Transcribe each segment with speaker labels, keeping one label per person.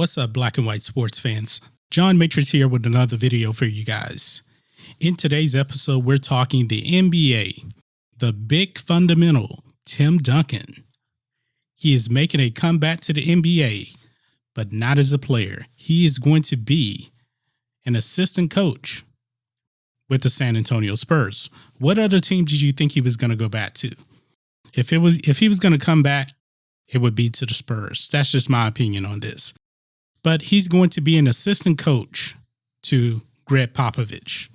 Speaker 1: What's up, black and white sports fans? John Matrix here with another video for you guys. In today's episode, we're talking the NBA, the big fundamental, Tim Duncan. He is making a comeback to the NBA, but not as a player. He is going to be an assistant coach with the San Antonio Spurs. What other team did you think he was going to go back to? If he was going to come back, it would be to the Spurs. That's just my opinion on this. But he's going to be an assistant coach to Greg Popovich.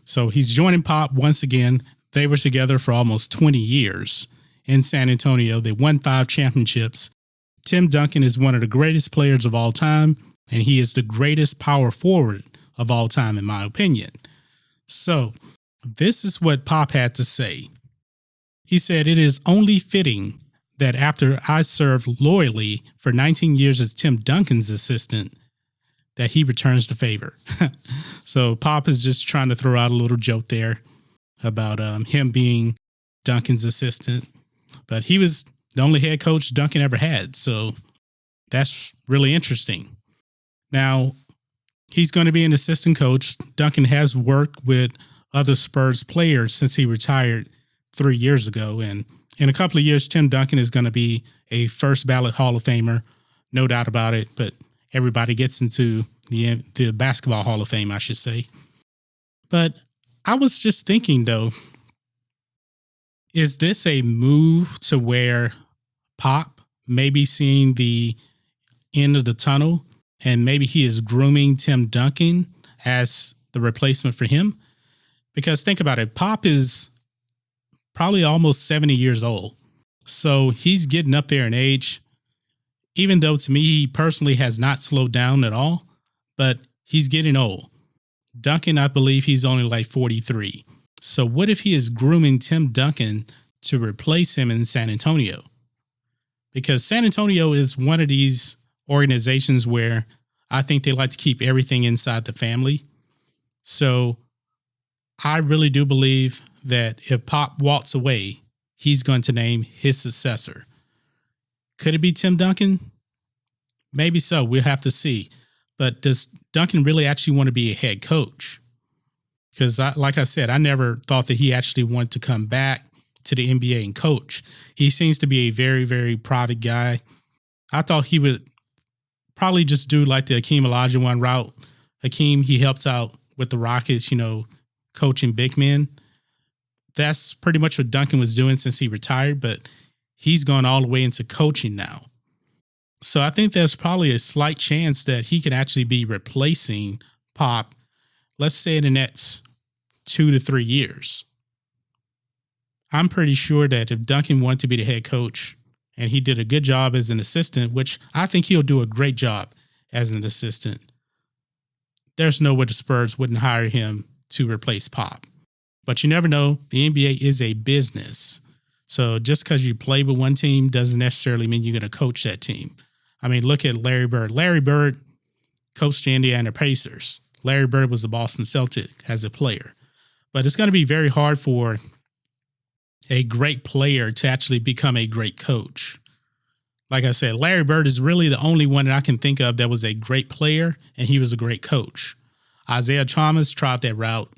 Speaker 1: So he's joining Pop once again. They were together for almost 20 years in San Antonio. They won 5 championships. Tim Duncan is one of the greatest players of all time, and he is the greatest power forward of all time, in my opinion. So this is what Pop had to say. He said, "It is only fitting that after I served loyally for 19 years as Tim Duncan's assistant, that he returns the favor." So Pop is just trying to throw out a little joke there about him being Duncan's assistant. But he was the only head coach Duncan ever had. So that's really interesting. Now, he's going to be an assistant coach. Duncan has worked with other Spurs players since he retired 3 years ago. And in a couple of years, Tim Duncan is going to be a first ballot Hall of Famer. No doubt about it. But everybody gets into the Basketball Hall of Fame, I should say. But I was just thinking, though, is this a move to where Pop may be seeing the end of the tunnel and maybe he is grooming Tim Duncan as the replacement for him? Because think about it, Pop is probably almost 70 years old. So he's getting up there in age, even though to me, he personally has not slowed down at all, but he's getting old. Duncan, I believe he's only like 43. So what if he is grooming Tim Duncan to replace him in San Antonio? Because San Antonio is one of these organizations where I think they like to keep everything inside the family. So I really do believe that if Pop walks away, he's going to name his successor. Could it be Tim Duncan? Maybe so. We'll have to see. But does Duncan really actually want to be a head coach? Because like I said, I never thought that he actually wanted to come back to the NBA and coach. He seems to be a very, very private guy. I thought he would probably just do like the Hakeem Olajuwon route. Hakeem, he helps out with the Rockets, coaching big men. That's pretty much what Duncan was doing since he retired, but he's gone all the way into coaching now. So I think there's probably a slight chance that he could actually be replacing Pop, let's say in the next 2 to 3 years. I'm pretty sure that if Duncan wanted to be the head coach and he did a good job as an assistant, which I think he'll do a great job as an assistant, there's no way the Spurs wouldn't hire him to replace Pop. But you never know. The NBA is a business. So just because you play with one team doesn't necessarily mean you're going to coach that team. I mean, look at Larry Bird. Larry Bird coached the Indiana Pacers. Larry Bird was a Boston Celtic as a player. But it's going to be very hard for a great player to actually become a great coach. Like I said, Larry Bird is really the only one that I can think of that was a great player, and he was a great coach. Isaiah Thomas tried that route.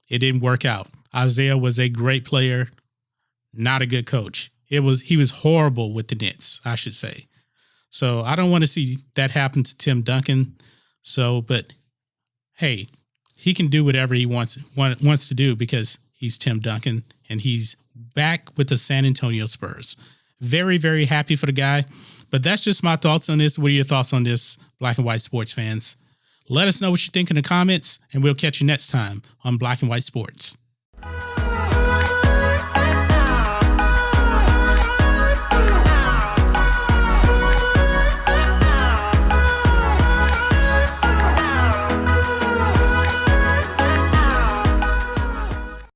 Speaker 1: It didn't work out. Isaiah was a great player, not a good coach. He was horrible with the Nets, I should say. So I don't want to see that happen to Tim Duncan. But hey, he can do whatever he wants to do because he's Tim Duncan and he's back with the San Antonio Spurs. Very, very happy for the guy. But that's just my thoughts on this. What are your thoughts on this, black and white sports fans? Let us know what you think in the comments, and we'll catch you next time on Black and White Sports.